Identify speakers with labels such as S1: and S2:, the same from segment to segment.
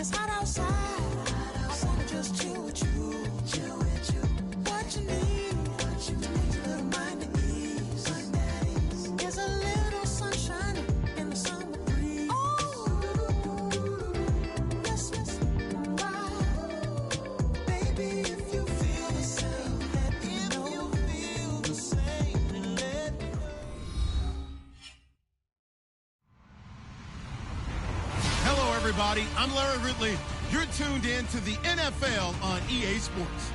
S1: it's hot outside, so just chill with you. What you need, a little mind at ease. There's a little sunshine in the summer breeze. Oh, yes, right. Baby, if you feel the same, let me know. If you feel the same, then let me know.
S2: Hello, everybody. I'm Larry Ridley. You're tuned in to the NFL on EA Sports.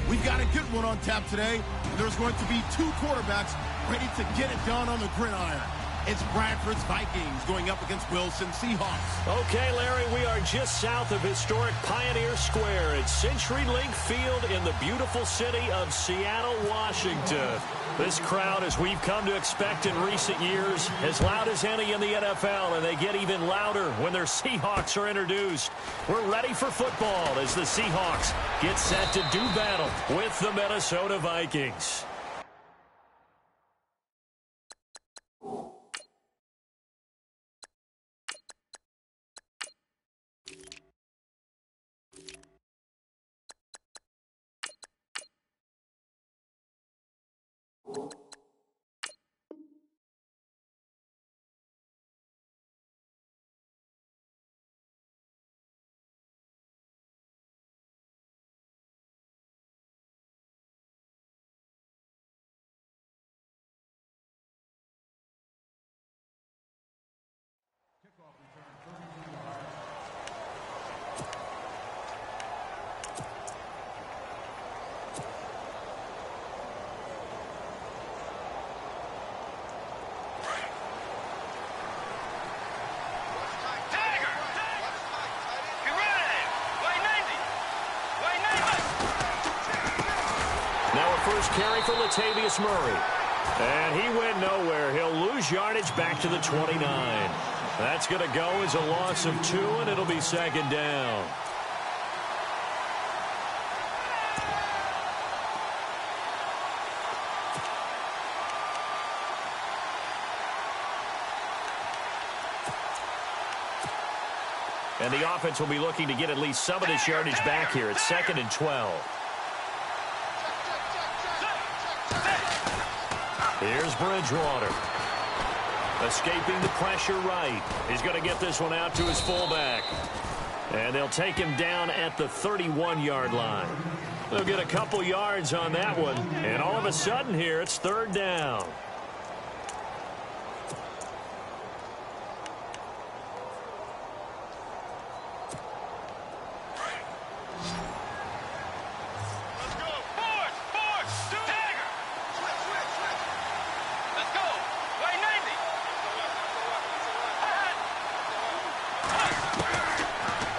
S2: We've got a good one on tap today. There's going to be two quarterbacks ready to get it done on the gridiron. It's Bradford's Vikings going up against Wilson Seahawks.
S3: Okay, Larry, we are just south of historic Pioneer Square at CenturyLink Field in the beautiful city of Seattle, Washington. This crowd, as we've come to expect in recent years, as loud as any in the NFL, and they get even louder when their Seahawks are introduced. We're ready for football as the Seahawks get set to do battle with the Minnesota Vikings. First carry for Latavius Murray. And he went nowhere. He'll lose yardage back to the 29. That's going to go as a loss of 2, and it'll be second down. And the offense will be looking to get at least some of this yardage back here. It's 2nd and 12. Here's Bridgewater. Escaping the pressure right. He's going to get this one out to his fullback. And they'll take him down at the 31-yard line. They'll get a couple yards on that one. And all of a sudden here, it's 3rd down.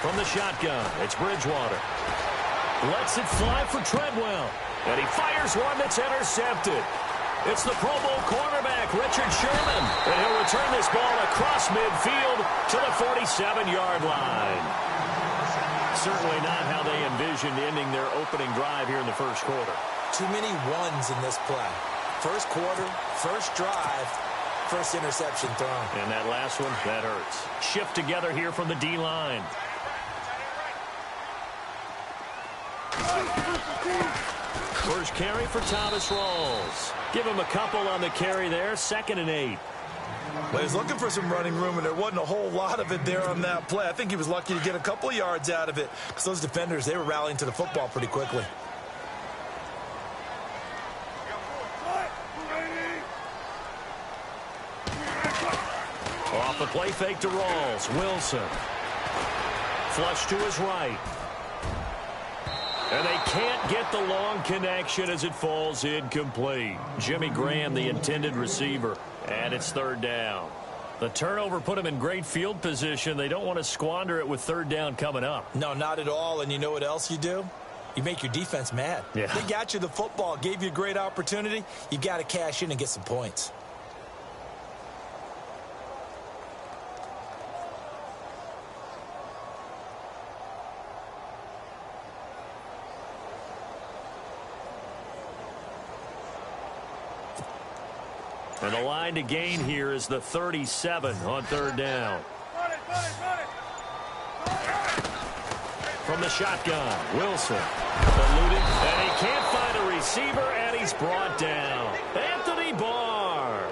S3: From the shotgun, it's Bridgewater. Lets it fly for Treadwell. And he fires one that's intercepted. It's the Pro Bowl cornerback, Richard Sherman. And he'll return this ball across midfield to the 47-yard line. Certainly not how they envisioned ending their opening drive here in the first quarter.
S4: Too many ones in this play. First quarter, first drive, first interception thrown.
S3: And that last one, that hurts. Shift together here from the D-line. First carry for Thomas Rawls. Give him a couple on the carry there. 2nd and 8.
S4: Well, he was looking for some running room, and there wasn't a whole lot of it there on that play. I think he was lucky to get a couple of yards out of it because those defenders, they were rallying to the football pretty quickly.
S3: Off the play fake to Rawls. Wilson. Flush to his right. And they can't get the long connection as it falls incomplete. Jimmy Graham, the intended receiver. And it's 3rd down. The turnover put them in great field position. They don't want to squander it with 3rd down coming up.
S4: No, not at all. And you know what else you do? You make your defense mad.
S3: Yeah.
S4: They got you the football, gave you a great opportunity. You got to cash in and get some points.
S3: And the line to gain here is the 37 on 3rd down.
S5: Run it.
S3: from the shotgun. Wilson eluding, and he can't find a receiver, and he's brought down. Anthony Barr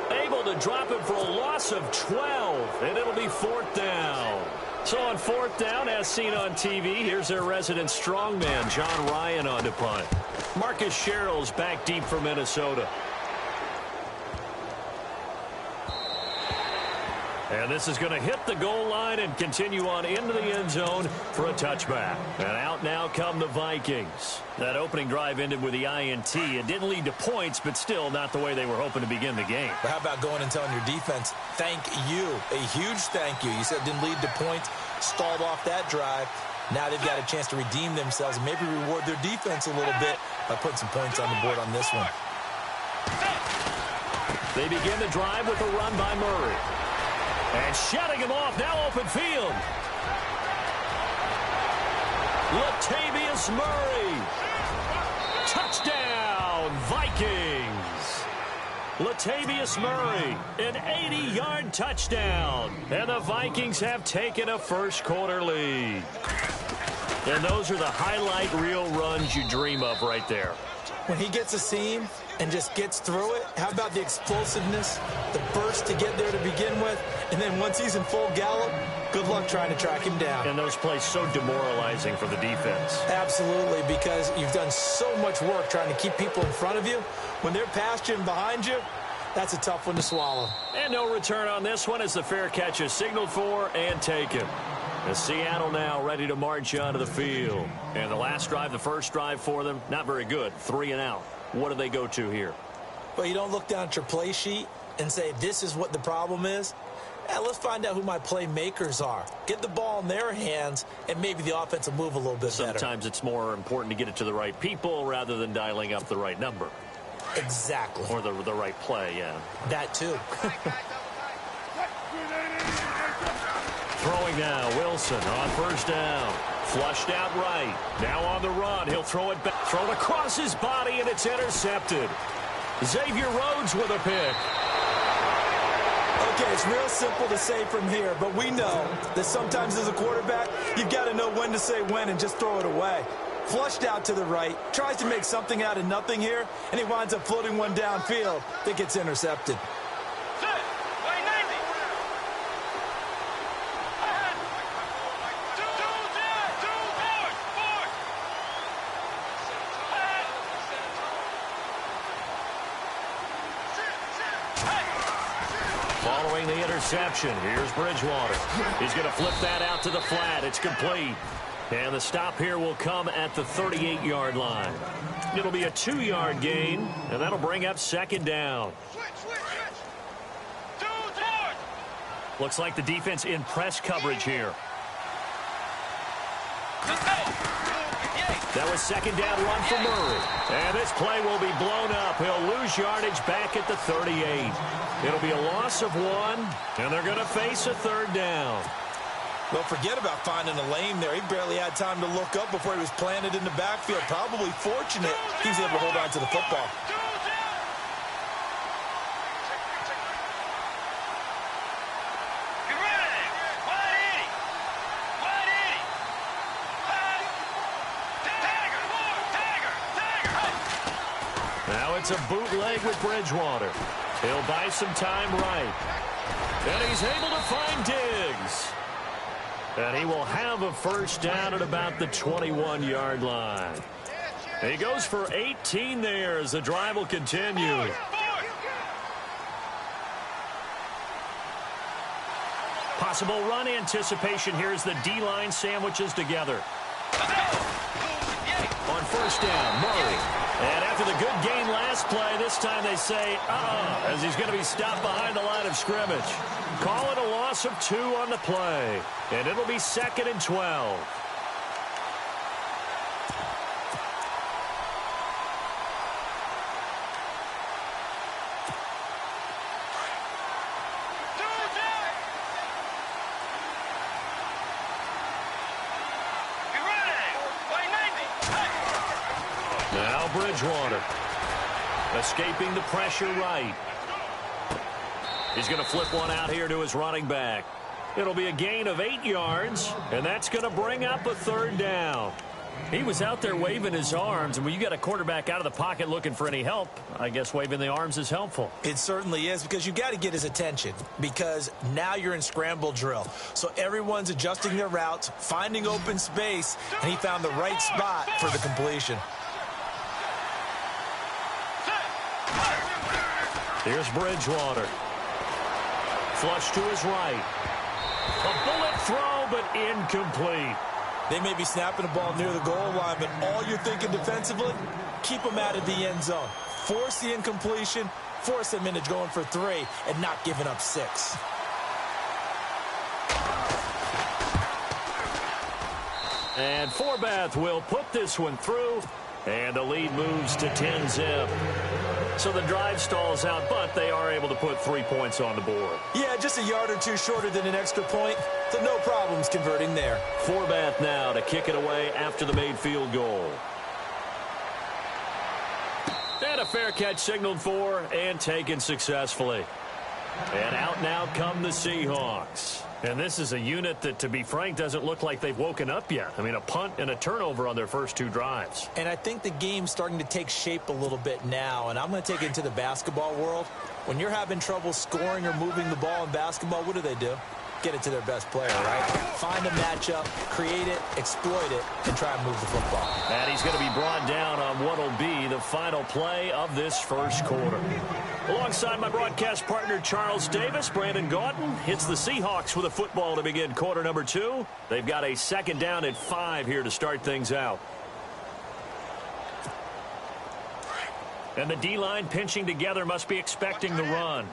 S3: able to drop him for a loss of 12, and it'll be 4th down. So on 4th down, as seen on TV, here's their resident strongman, John Ryan, on to punt. Marcus Sherrill's back deep for Minnesota. And this is going to hit the goal line and continue on into the end zone for a touchback. And out now come the Vikings. That opening drive ended with the INT. It didn't lead to points, but still not the way they were hoping to begin the game.
S4: But how about going and telling your defense, thank you, a huge thank you. You said it didn't lead to points, stalled off that drive. Now they've got a chance to redeem themselves and maybe reward their defense a little bit by putting some points on the board on this one.
S3: They begin the drive with a run by Murray. And shutting him off, now open field. Latavius Murray. Touchdown, Vikings. Latavius Murray, an 80-yard touchdown. And the Vikings have taken a first-quarter lead. And those are the highlight reel runs you dream of right there.
S4: When he gets a seam and just gets through it, how about the explosiveness, the burst to get there to begin with, and then once he's in full gallop, good luck trying to track him down.
S3: And those plays so demoralizing for the defense.
S4: Absolutely, because you've done so much work trying to keep people in front of you. When they're past you and behind you, that's a tough one to swallow.
S3: And no return on this one as the fair catch is signaled for and taken. The Seattle now ready to march onto the field. And the last drive, the first drive for them, not very good. 3 and out. What do they go to here?
S4: Well, you don't look down at your play sheet and say, this is what the problem is. Let's find out who my playmakers are. Get the ball in their hands, and maybe the offense will move a little bit better.
S3: Sometimes it's more important to get it to the right people rather than dialing up the right number.
S4: Exactly.
S3: Or the right play, yeah.
S4: That too.
S3: Throwing now, Wilson on first down. Flushed out right. Now on the run. He'll throw it back. Thrown across his body, and it's intercepted. Xavier Rhodes with a pick.
S4: Okay, it's real simple to say from here, but we know that sometimes as a quarterback, you've got to know when to say when and just throw it away. Flushed out to the right, tries to make something out of nothing here, and he winds up floating one downfield that gets intercepted.
S3: Following the interception, here's Bridgewater. He's going to flip that out to the flat. It's complete. And the stop here will come at the 38-yard line. It'll be a 2-yard gain, and that'll bring up second down. Looks like the defense in press coverage here. That was second down run for Murray. And this play will be blown up. He'll lose yardage back at the 38. It'll be a loss of 1, and they're going to face a third down.
S4: Well, forget about finding a lane there. He barely had time to look up before he was planted in the backfield. Probably fortunate he was able to hold on to the football.
S3: Now it's a bootleg with Bridgewater. He'll buy some time right. And he's able to find Diggs. And he will have a first down at about the 21-yard line. He goes for 18 there as the drive will continue. Possible run anticipation here as the D-line sandwiches together. On first down, Murray. And after the good gain last play, this time they say, as he's going to be stopped behind the line of scrimmage. Call it a loss of 2 on the play. And it'll be 2nd and 12. Now Bridgewater. Escaping the pressure right. He's going to flip one out here to his running back. It'll be a gain of 8 yards, and that's going to bring up a third down. He was out there waving his arms, and when you got a quarterback out of the pocket looking for any help, I guess waving the arms is helpful.
S4: It certainly is, because you got to get his attention, because now you're in scramble drill. So everyone's adjusting their routes, finding open space, and he found the right spot for the completion.
S3: Here's Bridgewater. Flush to his right. A bullet throw, but incomplete.
S4: They may be snapping the ball near the goal line, but all you're thinking defensively, keep them out of the end zone. Force the incompletion, force them into going for 3, and not giving up 6.
S3: And Forbath will put this one through, and the lead moves to 10-zip. So the drive stalls out, but they are able to put 3 points on the board.
S4: Yeah, just a yard or 2 shorter than an extra point, so no problems converting there.
S3: Forbath now to kick it away after the made field goal. And a fair catch signaled for and taken successfully. And out now come the Seahawks. And this is a unit that, to be frank, doesn't look like they've woken up yet. I mean, a punt and a turnover on their first 2 drives.
S4: And I think the game's starting to take shape a little bit now, and I'm going to take it into the basketball world. When you're having trouble scoring or moving the ball in basketball, what do? Get it to their best player, right? Find a matchup, create it, exploit it, and try and move the football.
S3: And he's going to be brought down on what will be the final play of this first quarter. Alongside my broadcast partner, Charles Davis, Brandon Gaudin hits the Seahawks with a football to begin quarter number 2. They've got a second down at 5 here to start things out. And the D-line pinching together must be expecting the run.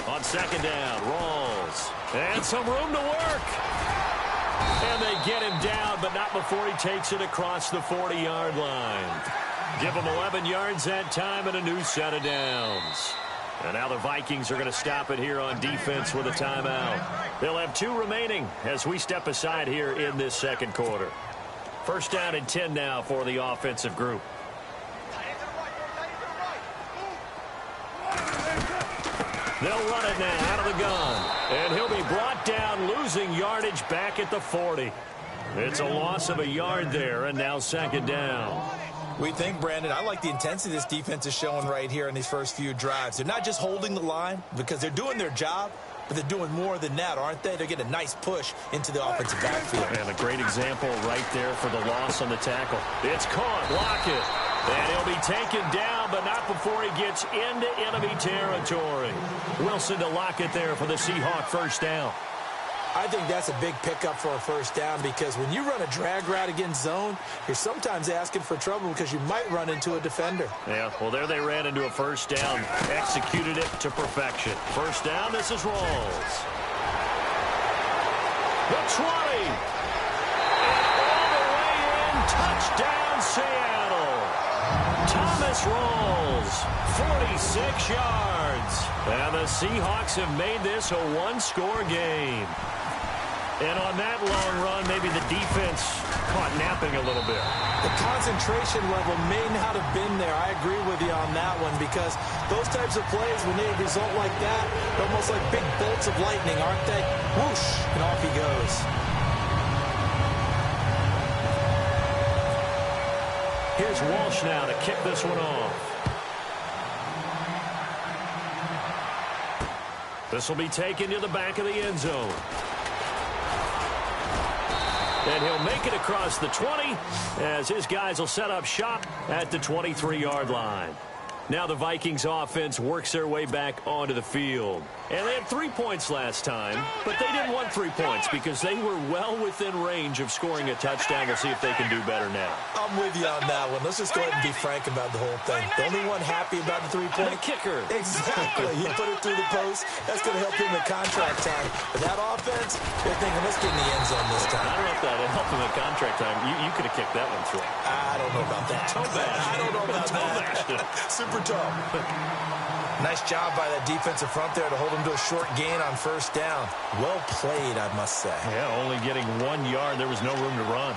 S3: On second down, Rawls. And some room to work. And they get him down, but not before he takes it across the 40-yard line. Give him 11 yards that time and a new set of downs. And now the Vikings are going to stop it here on defense with a timeout. They'll have 2 remaining as we step aside here in this second quarter. First down and 10 now for the offensive group. They'll run it now out of the gun. And he'll be brought down, losing yardage back at the 40. It's a loss of a yard there, and now second down.
S4: We think, Brandon, I like the intensity this defense is showing right here in these first few drives. They're not just holding the line because they're doing their job, but they're doing more than that, aren't they? They're getting a nice push into the offensive backfield.
S3: And a great example right there for the loss on the tackle. It's caught. Lockett. And he'll be taken down, but not before he gets into enemy territory. Wilson to Lockett there for the Seahawk first down.
S4: I think that's a big pickup for a first down because when you run a drag route against zone, you're sometimes asking for trouble because you might run into a defender.
S3: Yeah, well, there they ran into a first down, executed it to perfection. First down, this is Rawls. The 20. All the way in, touchdown Seattle. Thomas Rawls, 46 yards. And the Seahawks have made this a one-score game. And on that long run, maybe the defense caught napping a little bit.
S4: The concentration level may not have been there. I agree with you on that one because those types of plays, when they result like that, they're almost like big bolts of lightning, aren't they? Whoosh, and off he goes.
S3: Here's Walsh now to kick this one off. This will be taken to the back of the end zone. And he'll make it across the 20 as his guys will set up shop at the 23-yard line. Now the Vikings offense works their way back onto the field. And they had 3 points last time, but they didn't want 3 points because they were well within range of scoring a touchdown. We'll see if they can do better now.
S4: I'm with you on that one. Let's just go ahead and be frank about the whole thing. The only one happy about the 3-point?
S3: The kicker.
S4: Exactly. He put it through the post. That's going to help him in contract time. But that offense, they're thinking, let's get in the end zone this time.
S3: I don't know if that helped him in contract time. You could have kicked that one through.
S4: I don't know about that. I don't know about that. Super tough. Nice job by that defensive front there to hold him to a short gain on first down. Well played, I must say.
S3: Yeah, only getting 1 yard. There was no room to run.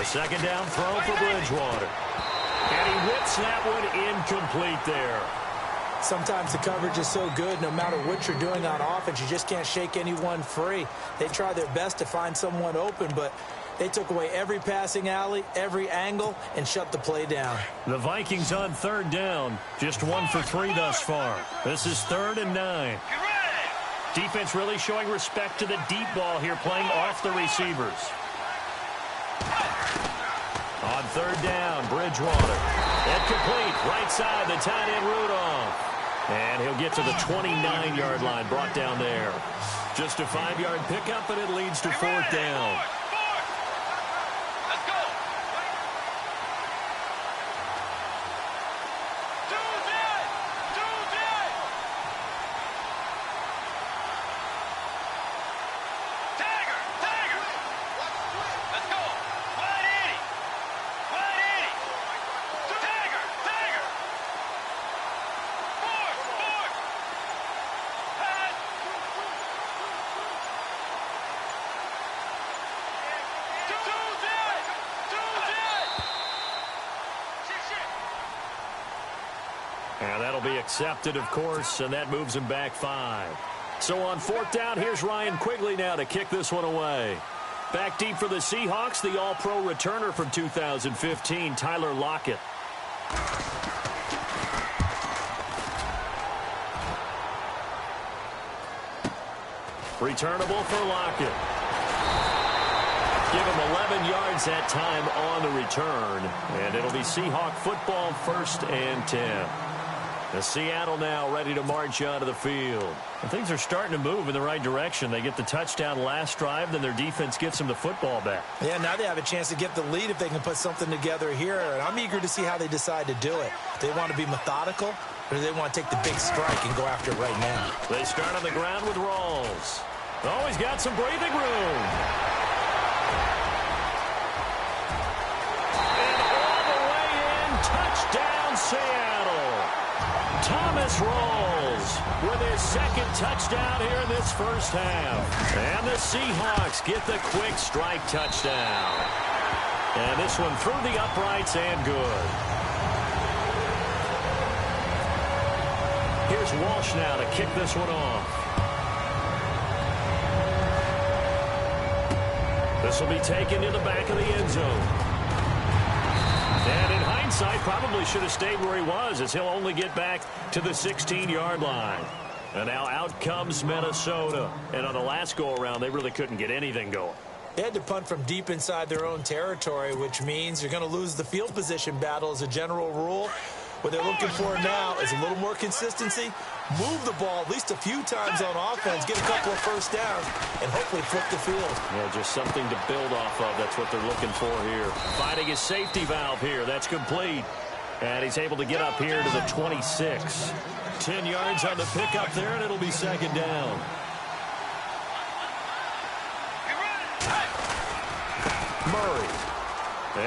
S3: A second down throw for Bridgewater. And he whips that one incomplete there.
S4: Sometimes the coverage is so good, no matter what you're doing on offense, you just can't shake anyone free. They try their best to find someone open, but they took away every passing alley, every angle, and shut the play down.
S3: The Vikings on third down, just 1 for 3 thus far. This is 3rd and 9. Defense really showing respect to the deep ball here, playing off the receivers. On third down, Bridgewater. Incomplete, right side, the tight end Rudolph. And he'll get to the 29-yard line, brought down there. Just a 5-yard pickup, and it leads to 4th down. And that'll be accepted, of course, and that moves him back 5. So on 4th down, here's Ryan Quigley now to kick this one away. Back deep for the Seahawks, the All-Pro returner from 2015, Tyler Lockett. Returnable for Lockett. Give him 11 yards that time on the return, and it'll be Seahawk football, 1st and 10. The Seattle now ready to march onto the field. And things are starting to move in the right direction. They get the touchdown last drive, then their defense gets them the football back.
S4: Yeah, now they have a chance to get the lead if they can put something together here. And I'm eager to see how they decide to do it. Do they want to be methodical, or do they want to take the big strike and go after it right now?
S3: They start on the ground with Rawls. Oh, he's got some breathing room. And all the way in, touchdown Seattle. Thomas Rawls with his 2nd touchdown here in this first half. And the Seahawks get the quick strike touchdown. And this one through the uprights and good. Here's Walsh now to kick this one off. This will be taken to the back of the end zone. And in hindsight, probably should have stayed where he was, as he'll only get back to the 16-yard line. And now out comes Minnesota. And on the last go-around, they really couldn't get anything going.
S4: They had to punt from deep inside their own territory, which means you're going to lose the field position battle as a general rule. What they're looking for now is a little more consistency, move the ball at least a few times on offense, get a couple of first downs, and hopefully flip the field.
S3: Yeah, just something to build off of. That's what they're looking for here. Finding his safety valve here. That's complete. And he's able to get up here to the 26. 10 yards on the pickup there, and it'll be 2nd down. Murray.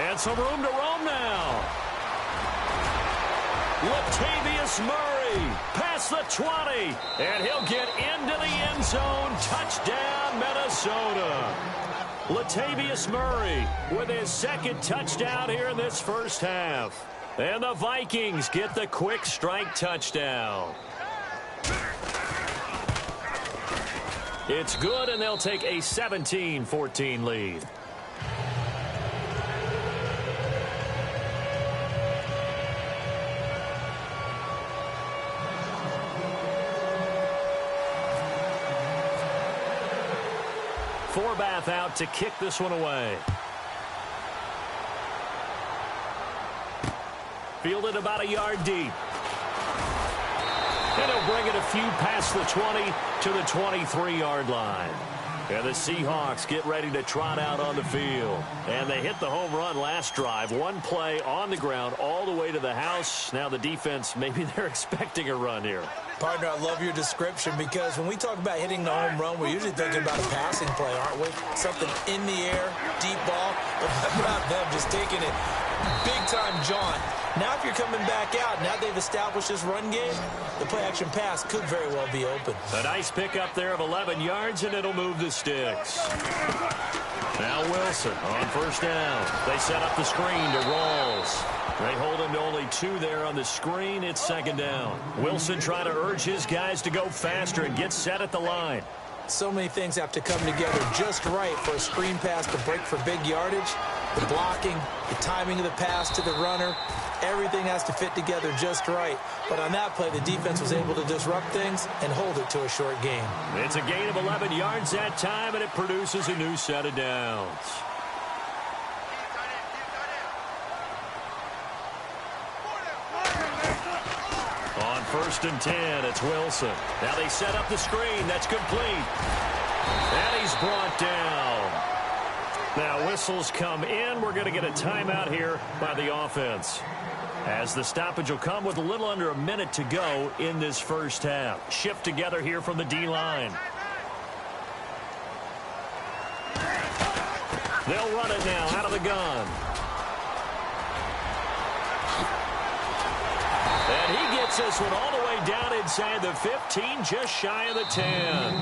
S3: And some room to roam now. Latavius Murray past the 20, and he'll get into the end zone. Touchdown, Minnesota. Latavius Murray with his 2nd touchdown here in this first half. And the Vikings get the quick strike touchdown. It's good, and they'll take a 17-14 lead. Forbath out to kick this one away. Fielded about a yard deep. And he'll bring it a few past the 20 to the 23-yard line. And the Seahawks get ready to trot out on the field. And they hit the home run last drive. One play on the ground all the way to the house. Now the defense, maybe they're expecting a run here.
S4: Partner, I love your description, because when we talk about hitting the home run, we're usually thinking about a passing play, aren't we? Something in the air, deep ball. But how about them just taking it Big-time jaunt. Now if you're coming back out, now they've established this run game, the play-action pass could very well be open.
S3: A nice pickup there of 11 yards, and it'll move the sticks. Now Wilson on first down. They set up the screen to Rawls. They hold him to only 2 there on the screen. It's second down. Wilson trying to urge his guys to go faster and get set at the line.
S4: So many things have to come together just right for a screen pass to break for big yardage. The blocking, the timing of the pass to the runner, everything has to fit together just right. But on that play, the defense was able to disrupt things and hold it to a short gain.
S3: It's a gain of 11 yards that time, and it produces a new set of downs. On first and 10, it's Wilson. Now they set up the screen. That's complete. And he's brought down. Now whistles come in. We're going to get a timeout here by the offense, as the stoppage will come with a little under a minute to go in this first half. Shift together here from the D-line. They'll run it now out of the gun. And he gets this one all the way down inside the 15, just shy of the 10.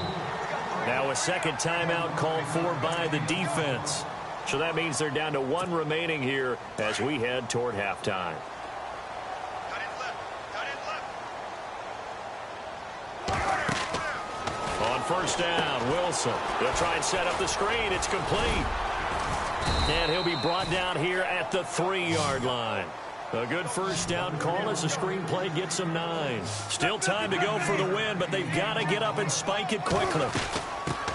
S3: Now a second timeout called for by the defense. So that means they're down to 1 remaining here as we head toward halftime. On first down, Wilson. They'll try and set up the screen. It's complete. And he'll be brought down here at the 3-yard line. A good first down call as the screenplay gets them 9. Still time to go for the win, but they've got to get up and spike it quickly.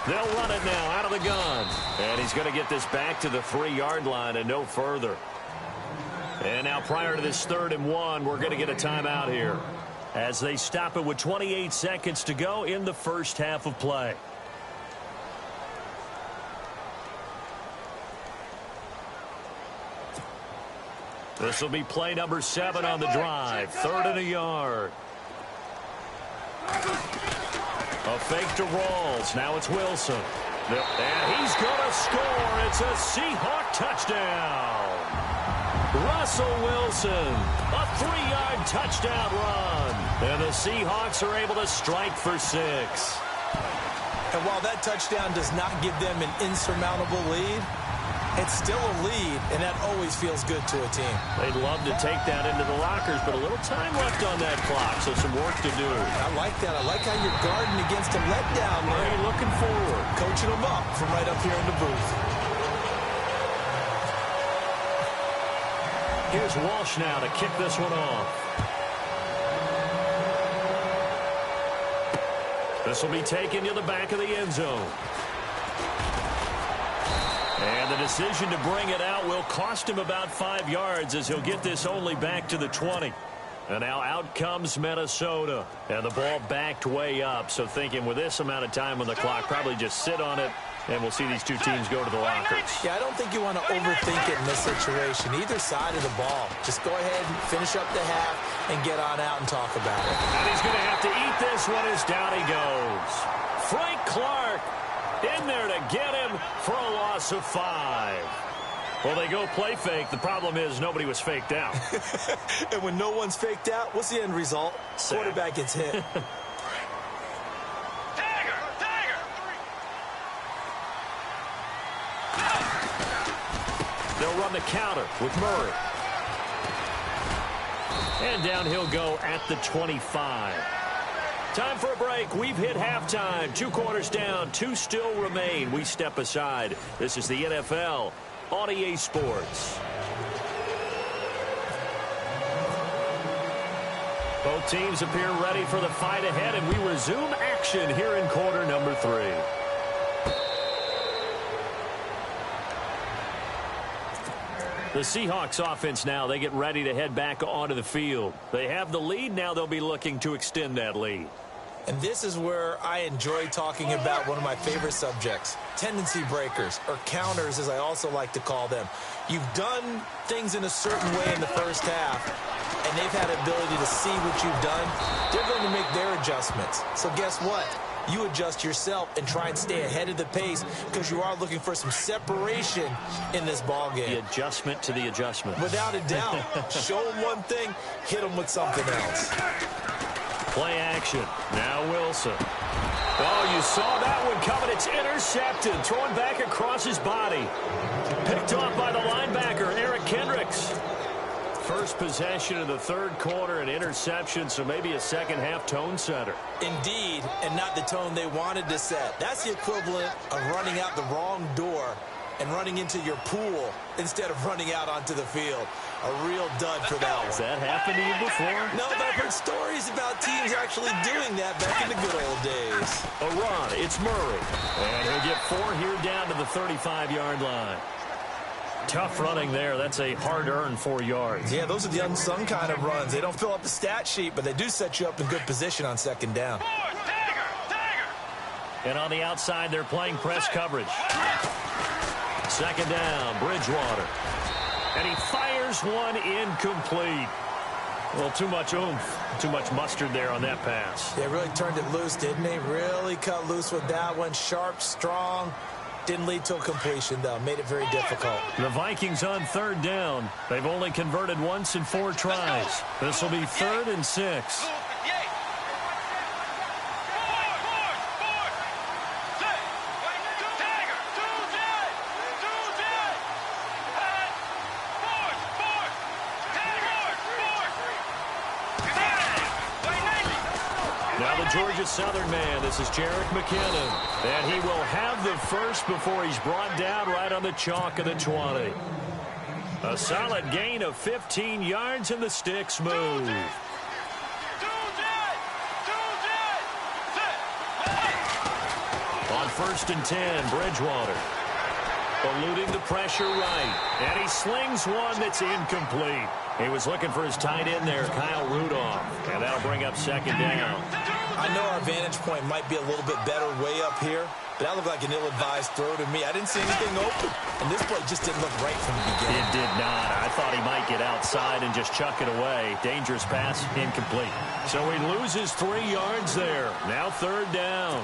S3: They'll run it now out of the gun. And he's going to get this back to the 3-yard line and no further. And now prior to this 3rd and 1, we're going to get a timeout here, as they stop it with 28 seconds to go in the first half of play. This will be play number 7 on the drive. 3rd and a yard. A fake to Rawls. Now it's Wilson. And he's going to score. It's a Seahawk touchdown. Russell Wilson, a 3-yard touchdown run. And the Seahawks are able to strike for 6.
S4: And while that touchdown does not give them an insurmountable lead, it's still a lead, and that always feels good to a team.
S3: They'd love to take that into the lockers, but a little time left on that clock, so some work to do.
S4: I like that. I like how you're guarding against a letdown.
S3: Murray looking forward.
S4: Coaching them up from right up here in the booth.
S3: Here's Walsh now to kick this one off. This will be taken to the back of the end zone. And the decision to bring it out will cost him about 5 yards, as he'll get this only back to the 20. And now out comes Minnesota. And the ball backed way up. So thinking with this amount of time on the clock, probably just sit on it, and we'll see these two teams go to the lockers.
S4: Yeah, I don't think you want to overthink it in this situation. Either side of the ball. Just go ahead and finish up the half and get on out and talk about it.
S3: And he's going to have to eat this one as down he goes. Frank Clark in there to get him for a loss of 5. Well, they go play fake. The problem is nobody was faked out.
S4: And when no one's faked out, what's the end result? Quarterback gets hit.
S3: They'll run the counter with Murray. And down he'll go at the 25. Time for a break. We've hit halftime. 2 quarters down. 2 still remain. We step aside. This is the NFL on EA Sports. Both teams appear ready for the fight ahead, and we resume action here in quarter number 3. The Seahawks offense now, they get ready to head back onto the field. They have the lead. Now they'll be looking to extend that lead.
S4: And this is where I enjoy talking about one of my favorite subjects, tendency breakers, or counters as I also like to call them. You've done things in a certain way in the first half, and they've had the ability to see what you've done. They're going to make their adjustments. So guess what? you adjust yourself and try and stay ahead of the pace because you are looking for some separation in this ball game.
S3: The adjustment to the adjustment.
S4: Without a doubt. Show them one thing, hit them with something else.
S3: Play action. Now Wilson. Oh, you saw that one coming. It's intercepted. Throwing back across his body. Picked off by the linebacker, Eric Kendricks. First possession of the third quarter, an interception, so maybe a second-half tone setter.
S4: Indeed, and not the tone they wanted to set. That's the equivalent of running out the wrong door and running into your pool instead of running out onto the field. A real dud for that one.
S3: Has that happened to you before?
S4: No, but I've heard stories about teams actually doing that back in the good old days.
S3: A run. It's Murray. And he'll get 4 here down to the 35-yard line. Tough running there. That's a hard-earned 4 yards.
S4: Yeah, those are the unsung kind of runs. They don't fill up the stat sheet, but they do set you up in good position on second down.
S3: And on the outside, they're playing press coverage. Second down, Bridgewater. And he fires one incomplete. Well, too much oomph, too much mustard there on that pass.
S4: They really turned it loose, didn't they? Really cut loose with that one. Sharp, strong. Didn't lead to a completion, though. Made it very difficult.
S3: The Vikings on third down. They've only converted once in 4 tries. This will be 3rd and 6. Georgia Southern man, this is Jerick McKinnon. And he will have the first before he's brought down right on the chalk of the 20. A solid gain of 15 yards and the sticks move. On 1st and 10, Bridgewater. Eluding the pressure right. And he slings one that's incomplete. He was looking for his tight end there, Kyle Rudolph. And that'll bring up second down.
S4: I know our vantage point might be a little bit better way up here, but that looked like an ill-advised throw to me. I didn't see anything open, and this play just didn't look right from the beginning.
S3: It did not. I thought he might get outside and just chuck it away. Dangerous pass, incomplete. So he loses 3 yards there. Now 3rd down.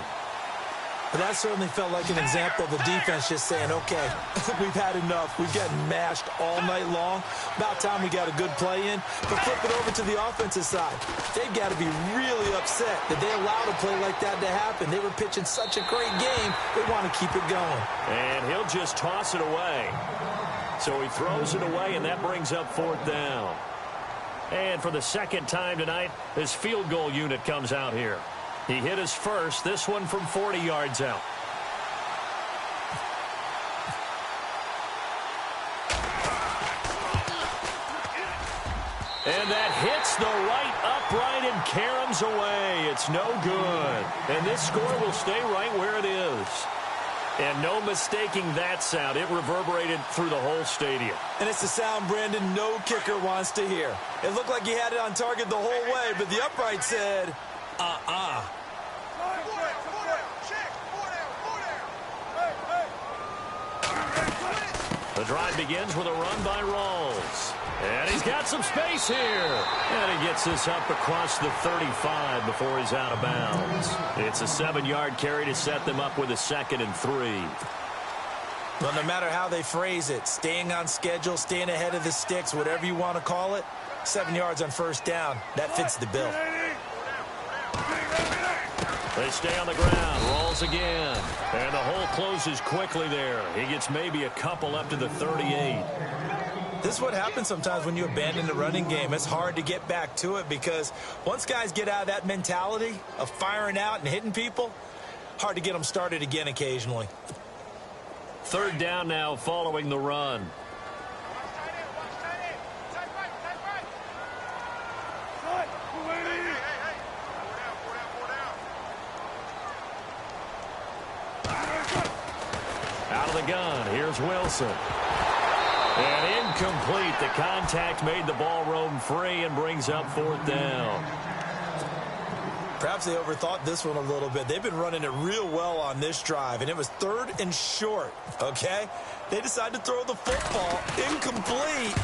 S4: But that certainly felt like an example of the defense just saying, okay, we've had enough. We've gotten mashed all night long. About time we got a good play in. But flip it over to the offensive side. They've got to be really upset that they allowed a play like that to happen. They were pitching such a great game, they want to keep it going.
S3: And he'll just toss it away. So he throws it away, and that brings up 4th down. And for the second time tonight, this field goal unit comes out here. He hit his first, this one from 40 yards out. And that hits the right upright and caroms away. It's no good. And this score will stay right where it is. And no mistaking that sound. It reverberated through the whole stadium.
S4: And it's the sound, Brandon, no kicker wants to hear. It looked like he had it on target the whole way, but the upright said...
S3: The drive begins with a run by Rawls. And he's got some space here. And he gets this up across the 35 before he's out of bounds. It's a 7-yard carry to set them up with a 2nd and 3.
S4: Well, no matter how they phrase it, staying on schedule, staying ahead of the sticks, whatever you want to call it, 7 yards on 1st down, that fits the bill.
S3: They stay on the ground. Rolls again. And the hole closes quickly there. He gets maybe a couple up to the 38.
S4: This is what happens sometimes when you abandon the running game. It's hard to get back to it because once guys get out of that mentality of firing out and hitting people, hard to get them started again occasionally.
S3: 3rd down now following the run. Out of the gun, here's Wilson. And incomplete. The contact made the ball roam free and brings up 4th down.
S4: Perhaps they overthought this one a little bit. They've been running it real well on this drive, and it was 3rd and short, okay? They decided to throw the football incomplete.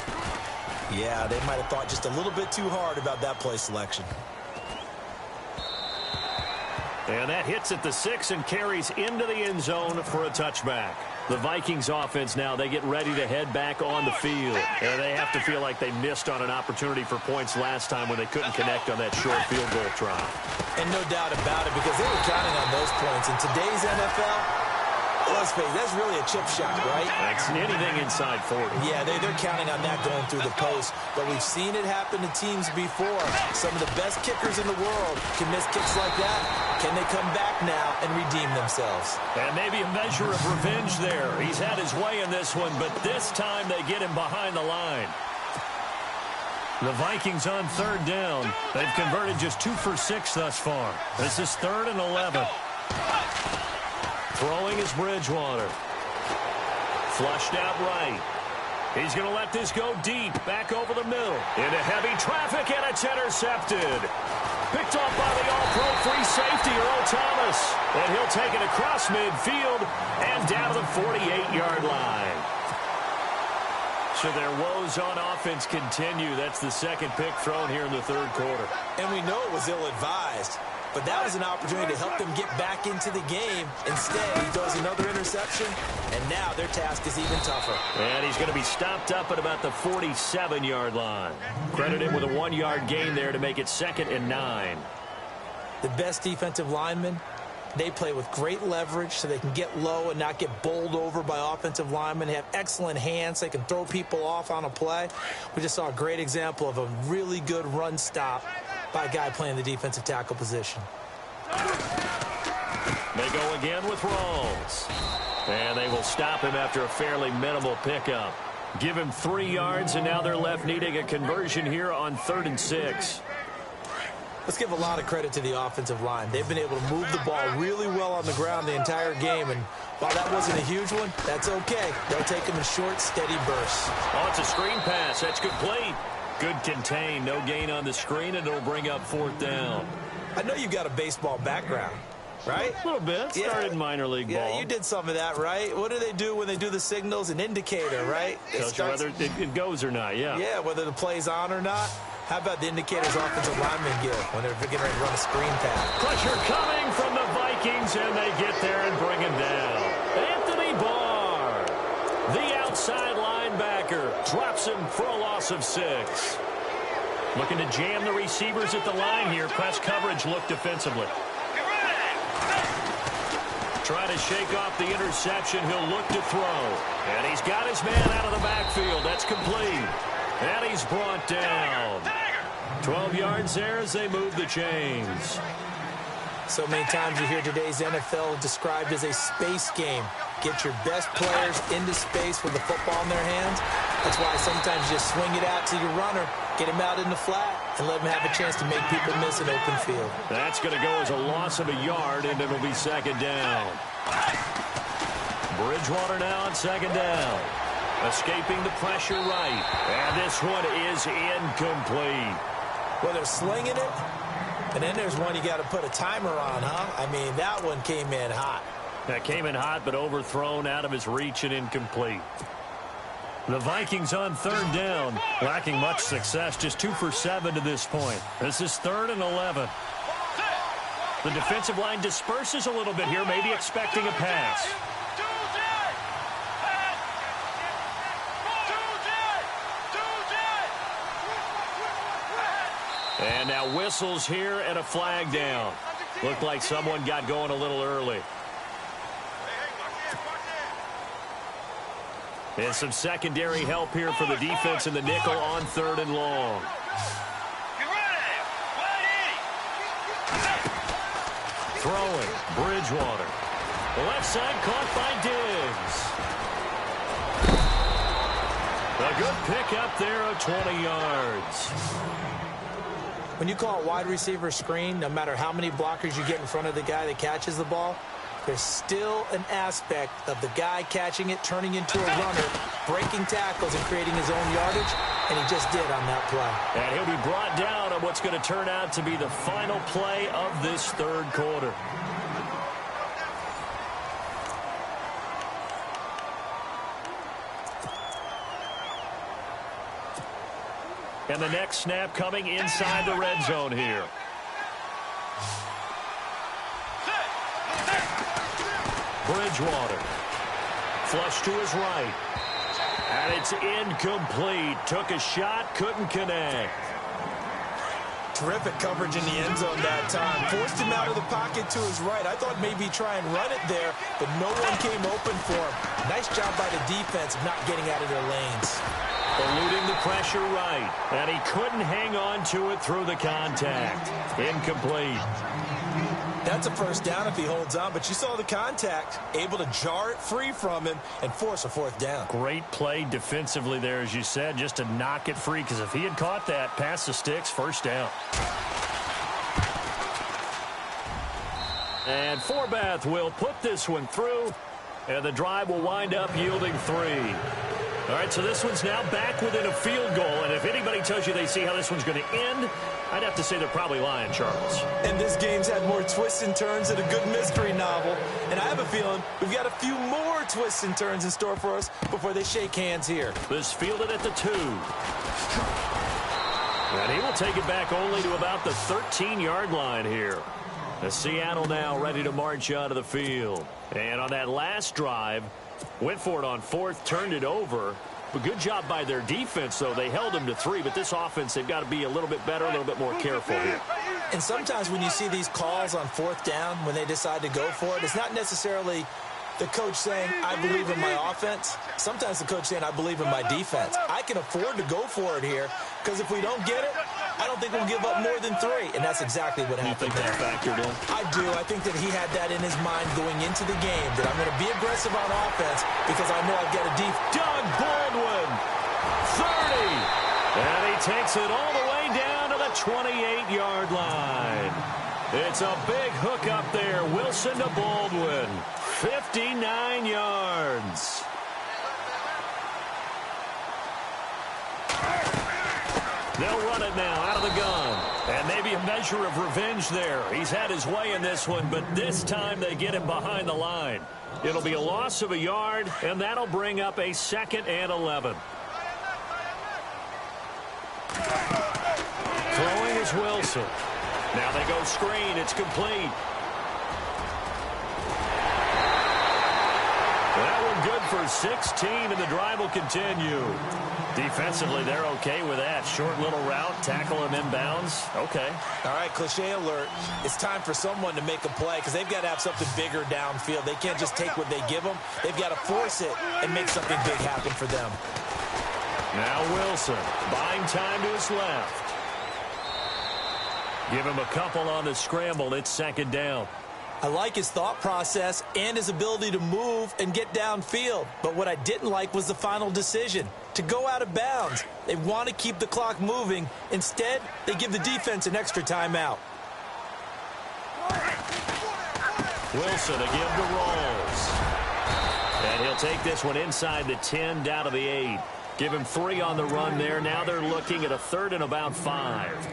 S4: Yeah, they might have thought just a little bit too hard about that play selection.
S3: And that hits at the 6 and carries into the end zone for a touchback. The Vikings offense now, they get ready to head back on the field. And they have to feel like they missed on an opportunity for points last time when they couldn't connect on that short field goal try.
S4: And no doubt about it, because they were counting on those points. In today's NFL, let's face it, that's really a chip shot, right?
S3: That's anything inside 40.
S4: Yeah, they're counting on that going through the post. But we've seen it happen to teams before. Some of the best kickers in the world can miss kicks like that. Can they come back now and redeem themselves?
S3: And maybe a measure of revenge there. He's had his way in this one, but this time they get him behind the line. The Vikings on third down. They've converted just 2 for 6 thus far. This is 3rd and 11. Throwing is Bridgewater. Flushed out right. He's going to let this go deep, back over the middle. Into heavy traffic, and it's intercepted. Picked off by the all-pro free safety, Earl Thomas. And he'll take it across midfield and down to the 48-yard line. So their woes on offense continue. That's the second pick thrown here in the third quarter.
S4: And we know it was ill-advised. But that was an opportunity to help them get back into the game. Instead, he throws another interception, and now their task is even tougher.
S3: And he's going to be stopped up at about the 47-yard line. Credit him with a 1-yard gain there to make it 2nd and 9.
S4: The best defensive linemen, they play with great leverage so they can get low and not get bowled over by offensive linemen. They have excellent hands. They can throw people off on a play. We just saw a great example of a really good run stop by a guy playing the defensive tackle position.
S3: They go again with Rawls. And they will stop him after a fairly minimal pickup. Give him 3 yards, and now they're left needing a conversion here on 3rd and 6.
S4: Let's give a lot of credit to the offensive line. They've been able to move the ball really well on the ground the entire game, and while that wasn't a huge one, that's okay. They'll take them in short, steady bursts.
S3: Oh, it's a screen pass. That's complete. Good contain. No gain on the screen, and it'll bring up 4th down.
S4: I know you've got a baseball background, right?
S3: A little bit. Started minor league ball.
S4: Yeah, you did some of that, right? What do they do when they do the signals? An indicator, right?
S3: Tells you whether it goes or not, yeah.
S4: Yeah, whether the play's on or not. How about the indicators offensive linemen give when they're getting ready to run a screen pass?
S3: Pressure coming from the Vikings, and they get there and bring him down. Anthony Barr, the outside linebacker, drops him for a loss of 6. Looking to jam the receivers at the line here. Press coverage look defensively. Try to shake off the interception. He'll look to throw. And he's got his man out of the backfield. That's complete. And he's brought down. 12 yards there as they move the chains.
S4: So many times you hear today's NFL described as a space game. Get your best players into space with the football in their hands. That's why sometimes you just swing it out to your runner, get him out in the flat, and let him have a chance to make people miss an open field.
S3: That's going to go as a loss of a yard, and it'll be 2nd down. Bridgewater now on 2nd down. Escaping the pressure right. And this one is incomplete.
S4: Well, they're slinging it, and then there's one you got to put a timer on, huh? I mean, that one came in hot.
S3: That came in hot, but overthrown out of his reach and incomplete. The Vikings on 3rd down, lacking much success, just 2 for 7 to this point. This is 3rd and 11. The defensive line disperses a little bit here, maybe expecting a pass. And now whistles here and a flag down. Looked like someone got going a little early. And some secondary help here for the defense in the nickel on 3rd and long. Throwing, Bridgewater. The left side caught by Diggs. A good pickup there of 20 yards.
S4: When you call a wide receiver screen, no matter how many blockers you get in front of the guy that catches the ball, there's still an aspect of the guy catching it, turning into a runner, breaking tackles and creating his own yardage, and he just did on that play.
S3: And he'll be brought down on what's going to turn out to be the final play of this 3rd quarter. And the next snap coming inside the red zone here. Bridgewater. Flush to his right. And it's incomplete. Took a shot, couldn't connect.
S4: Terrific coverage in the end zone that time. Forced him out of the pocket to his right. I thought maybe try and run it there, but no one came open for him. Nice job by the defense of not getting out of their lanes.
S3: Eluding the pressure right, and he couldn't hang on to it through the contact. Incomplete.
S4: That's a first down if he holds on, but you saw the contact, able to jar it free from him and force a fourth down.
S3: Great play defensively there, as you said, just to knock it free, because if he had caught that, past the sticks, first down. And Forbath will put this one through, and the drive will wind up yielding 3. All right, so this one's now back within a field goal, and if anybody tells you they see how this one's going to end, I'd have to say they're probably lying, Charles.
S4: And this game's had more twists and turns than a good mystery novel, and I have a feeling we've got a few more twists and turns in store for us before they shake hands here.
S3: This fielded at the 2. And he will take it back only to about the 13-yard line here. The Seattle now ready to march out of the field. And on that last drive, went for it on 4th, turned it over. But good job by their defense, though. They held them to 3, but this offense, they've got to be a little bit better, a little bit more careful here.
S4: And sometimes when you see these calls on 4th down, when they decide to go for it, it's not necessarily the coach saying, I believe in my offense. Sometimes the coach saying, I believe in my defense. I can afford to go for it here, because if we don't get it, I don't think we'll give up more than 3. And that's exactly what happened.
S3: You think that factored in?
S4: I do. I think that he had that in his mind going into the game, that I'm going to be aggressive on offense because I know I've got a deep.
S3: Doug Baldwin, 30. And he takes it all the way down to the 28-yard line. It's a big hook up there. Wilson to Baldwin. 59 yards. They'll run it now out of the gun. And maybe a measure of revenge there. He's had his way in this one, but this time they get him behind the line. It'll be a loss of a yard, and that'll bring up a 2nd and 11. Throwing is Wilson. Now they go screen. It's complete. That one good for 16, and the drive will continue. Defensively, they're okay with that. Short little route, tackle him inbounds. Okay.
S4: All right, cliche alert. It's time for someone to make a play because they've got to have something bigger downfield. They can't just take what they give them. They've got to force it and make something big happen for them.
S3: Now Wilson, buying time to his left. Give him a couple on the scramble. It's 2nd down.
S4: I like his thought process and his ability to move and get downfield. But what I didn't like was the final decision, to go out of bounds. They want to keep the clock moving. Instead, they give the defense an extra timeout.
S3: Wilson to give to Rolls. And he'll take this one inside the 10, down to the 8. Give him 3 on the run there. Now they're looking at a 3rd and about 5.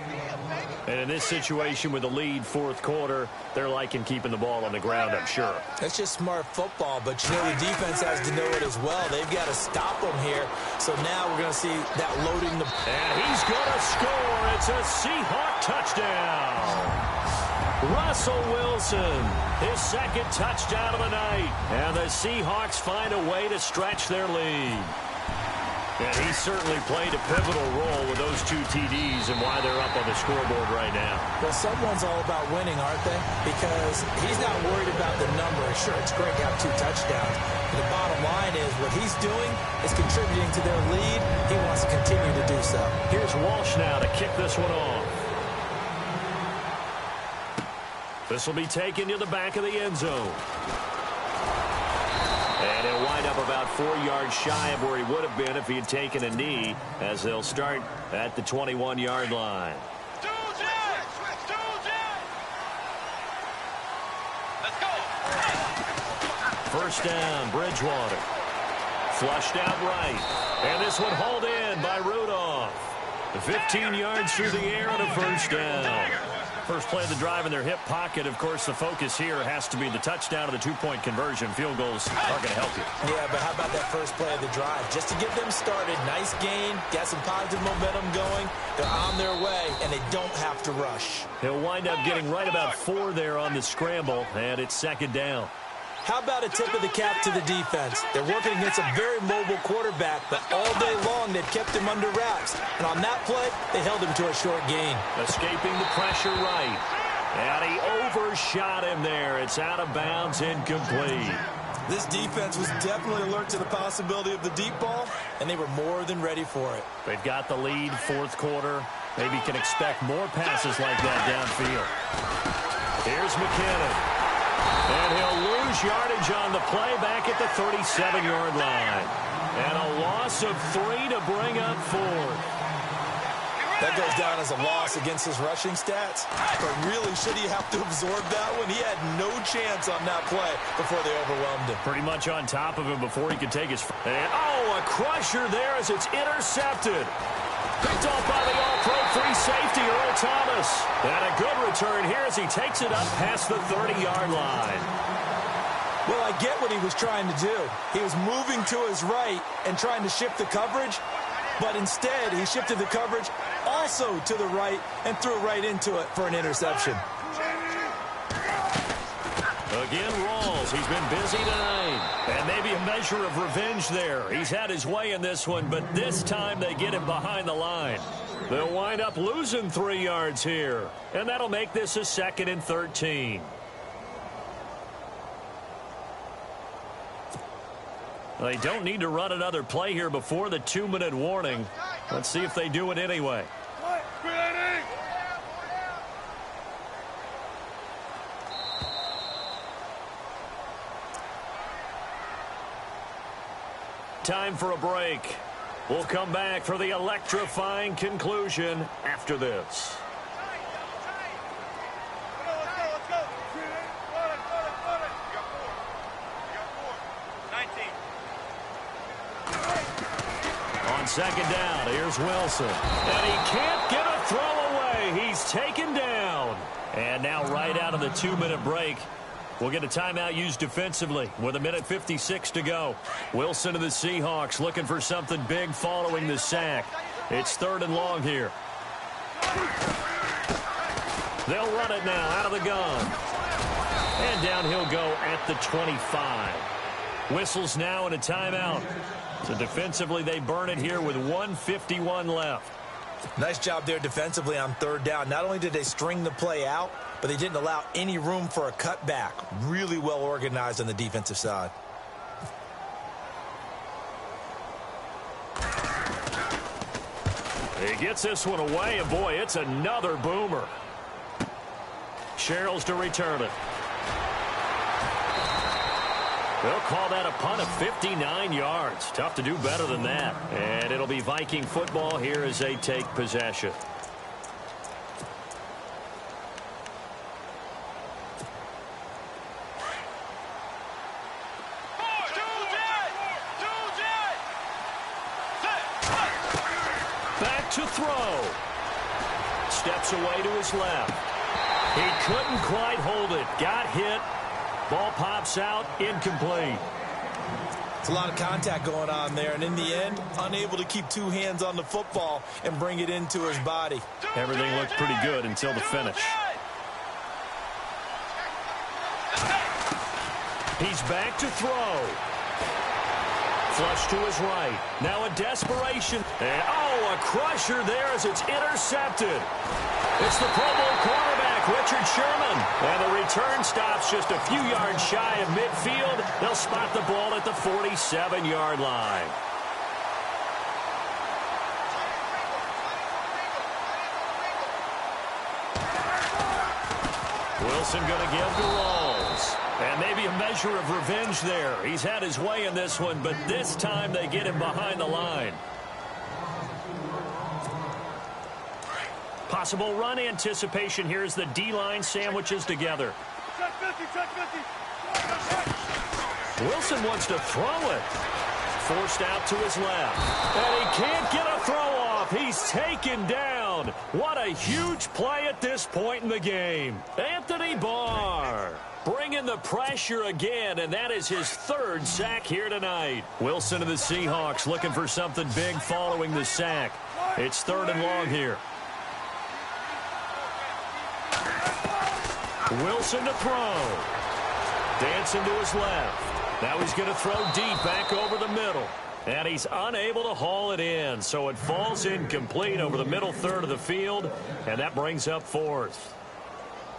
S3: And in this situation with the lead, 4th quarter, they're liking keeping the ball on the ground, I'm sure.
S4: That's just smart football, but you know the defense has to know it as well. They've got to stop them here. So now we're going to see that loading the...
S3: And he's going to score. It's a Seahawk touchdown. Russell Wilson, his 2nd touchdown of the night. And the Seahawks find a way to stretch their lead. And he certainly played a pivotal role with those 2 TDs and why they're up on the scoreboard right now.
S4: Well, someone's all about winning, aren't they? Because he's not worried about the number. Sure, it's great to have 2 touchdowns. But the bottom line is what he's doing is contributing to their lead. He wants to continue to do so.
S3: Here's Walsh now to kick this one off. This will be taken to the back of the end zone. And he'll wind up about 4 yards shy of where he would have been if he had taken a knee, as they'll start at the 21-yard line.
S5: Let's go.
S3: First down, Bridgewater. Flushed out right. And this one hauled in by Rudolph. 15 yards through the air and a first down. First play of the drive in their hip pocket. Of course, the focus here has to be the touchdown of the 2-point conversion. Field goals aren't going to help you.
S4: Yeah, but how about that first play of the drive? Just to get them started, nice gain, got some positive momentum going. They're on their way, and they don't have to rush.
S3: He'll wind up getting right about 4 there on the scramble, and it's 2nd down.
S4: How about a tip of the cap to the defense? They're working against a very mobile quarterback, but all day long they've kept him under wraps. And on that play, they held him to a short gain.
S3: Escaping the pressure right. And he overshot him there. It's out of bounds, incomplete.
S4: This defense was definitely alert to the possibility of the deep ball, and they were more than ready for it.
S3: They've got the lead, fourth quarter. Maybe can expect more passes like that downfield. Here's McKinnon. And he'll lose yardage on the play back at the 37-yard line. And a loss of 3 to bring up 4.
S4: That goes down as a loss against his rushing stats. But really, should he have to absorb that one? He had no chance on that play before they overwhelmed him.
S3: Pretty much on top of him before he could take his... And, a crusher there as it's intercepted. Picked off by the all-pro free safety, Earl Thomas. And a good return here as he takes it up past the 30-yard line.
S4: Well, I get what he was trying to do. He was moving to his right and trying to shift the coverage, but instead he shifted the coverage also to the right and threw right into it for an interception.
S3: Again, Rawls. He's been busy tonight. And maybe a measure of revenge there. He's had his way in this one, but this time they get him behind the line. They'll wind up losing 3 yards here. And that'll make this a 2nd and 13. They don't need to run another play here before the 2-minute warning. Let's see if they do it anyway. Time for a break. We'll come back for the electrifying conclusion after this. On second down, here's Wilson. And he can't get a throw away. He's taken down. And now right out of the 2-minute break, we'll get a timeout used defensively with 1:56 to go. Wilson of the Seahawks looking for something big following the sack. It's 3rd and long here. They'll run it now out of the gun. And down he'll go at the 25. Whistles now in a timeout. So defensively they burn it here with 1:51 left.
S4: Nice job there defensively on 3rd down. Not only did they string the play out, but they didn't allow any room for a cutback. Really well organized on the defensive side.
S3: He gets this one away, and boy, it's another boomer. Sherrills to return it. They'll call that a punt of 59 yards. Tough to do better than that. And it'll be Viking football here as they take possession. Back to throw. Steps away to his left. He couldn't quite hold it. Got hit. Ball pops out, incomplete.
S4: It's a lot of contact going on there, and in the end, unable to keep 2 hands on the football and bring it into his body.
S3: Everything looked pretty good until the finish. He's back to throw. Flush to his right. Now a desperation. And, a crusher there as it's intercepted. It's the Pro Bowl quarterback, Richard Sherman. And the return stops just a few yards shy of midfield. They'll spot the ball at the 47-yard line. Wilson going to give to Rawls. And maybe a measure of revenge there. He's had his way in this one, but this time they get him behind the line. Possible run anticipation here as the D-line sandwiches together. Wilson wants to throw it. Forced out to his left. And he can't get a throw off. He's taken down. What a huge play at this point in the game. Anthony Barr bringing the pressure again, and that is his 3rd sack here tonight. Wilson of the Seahawks looking for something big following the sack. It's 3rd and long here. Wilson to throw. Dancing to his left. Now he's going to throw deep back over the middle. And he's unable to haul it in. So it falls incomplete over the middle third of the field. And that brings up fourth.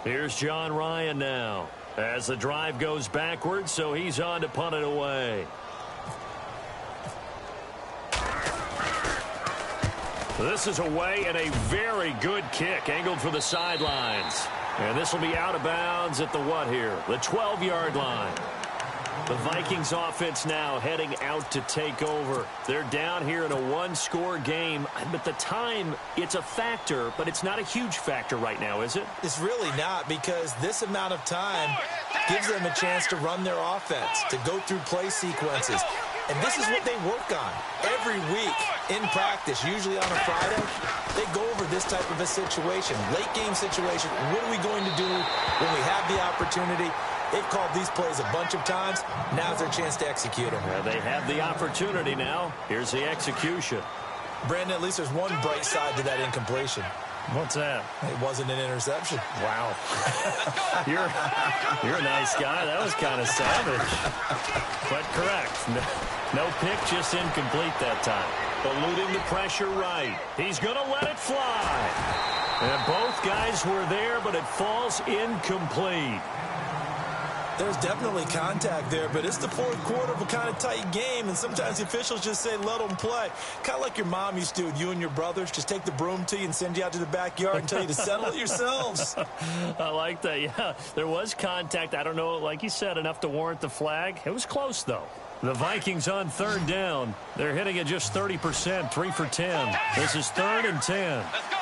S3: Here's John Ryan now. As the drive goes backwards, so he's on to punt it away. This is away and a very good kick angled for the sidelines. And this will be out of bounds at the what here? The 12-yard line. The Vikings offense now heading out to take over. They're down here in a one-score game. But the time, it's a factor, but it's not a huge factor right now, is it?
S4: It's really not, because this amount of time gives them a chance to run their offense, to go through play sequences. And this is what they work on every week in practice, usually on a Friday. They go over this type of a situation, late game situation. What are we going to do when we have the opportunity? They've called these plays a bunch of times. Now's their chance to execute them.
S3: Yeah, they have the opportunity now. Here's the execution.
S4: Brandon, at least there's one bright side to that incompletion.
S3: What's that?
S4: It wasn't an interception.
S3: Wow. You're a nice guy. That was kind of savage. But correct. No pick, just incomplete that time. Eluding the pressure right. He's going to let it fly. And both guys were there, but it falls incomplete.
S4: There's definitely contact there, but it's the fourth quarter of a kind of tight game, and sometimes the officials just say, let them play. Kind of like your mom used to do with you and your brothers. Just take the broom to you and send you out to the backyard and tell you to settle it yourselves.
S3: I like that, yeah. There was contact. I don't know, like you said, enough to warrant the flag. It was close, though. The Vikings on third down. They're hitting at just 30%, 3 for 10. This is 3rd and 10.
S5: Let's go.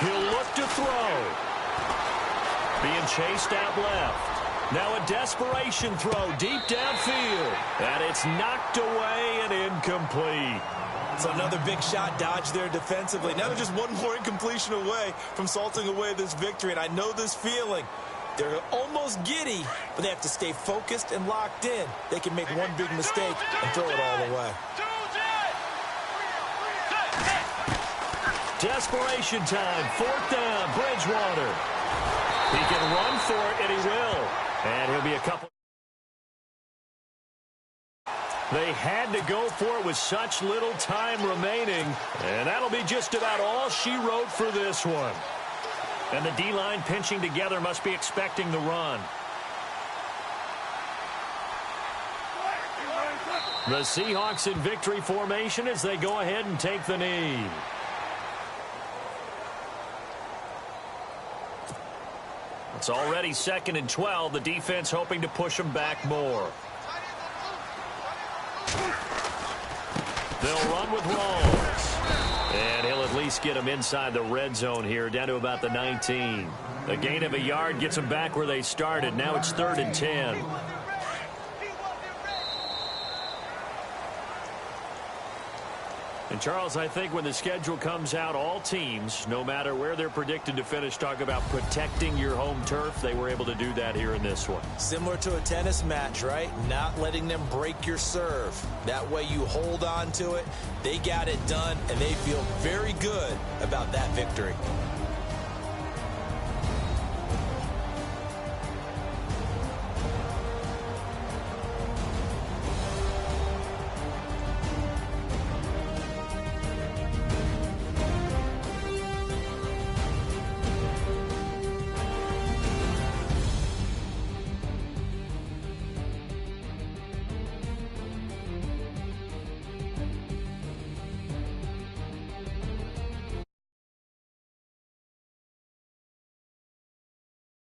S3: He'll look to throw. Being chased out left. Now a desperation throw deep downfield. And it's knocked away and incomplete.
S4: So another big shot dodged there defensively. Now they're just one more incompletion away from salting away this victory. And I know this feeling. They're almost giddy, but they have to stay focused and locked in. They can make one big mistake and throw it all away.
S3: Desperation time. 4th down. Bridgewater. He can run for it, and he will. And he'll be a couple. They had to go for it with such little time remaining. And that'll be just about all she wrote for this one. And the D-line pinching together must be expecting the run. The Seahawks in victory formation as they go ahead and take the knee. It's already 2nd and 12. The defense hoping to push them back more. They'll run with Rawls. And he'll at least get them inside the red zone here, down to about the 19. A gain of a yard gets them back where they started. Now it's 3rd and 10. And, Charles, I think when the schedule comes out, all teams, no matter where they're predicted to finish, talk about protecting your home turf. They were able to do that here in this one.
S4: Similar to a tennis match, right? Not letting them break your serve. That way you hold on to it. They got it done, and they feel very good about that victory.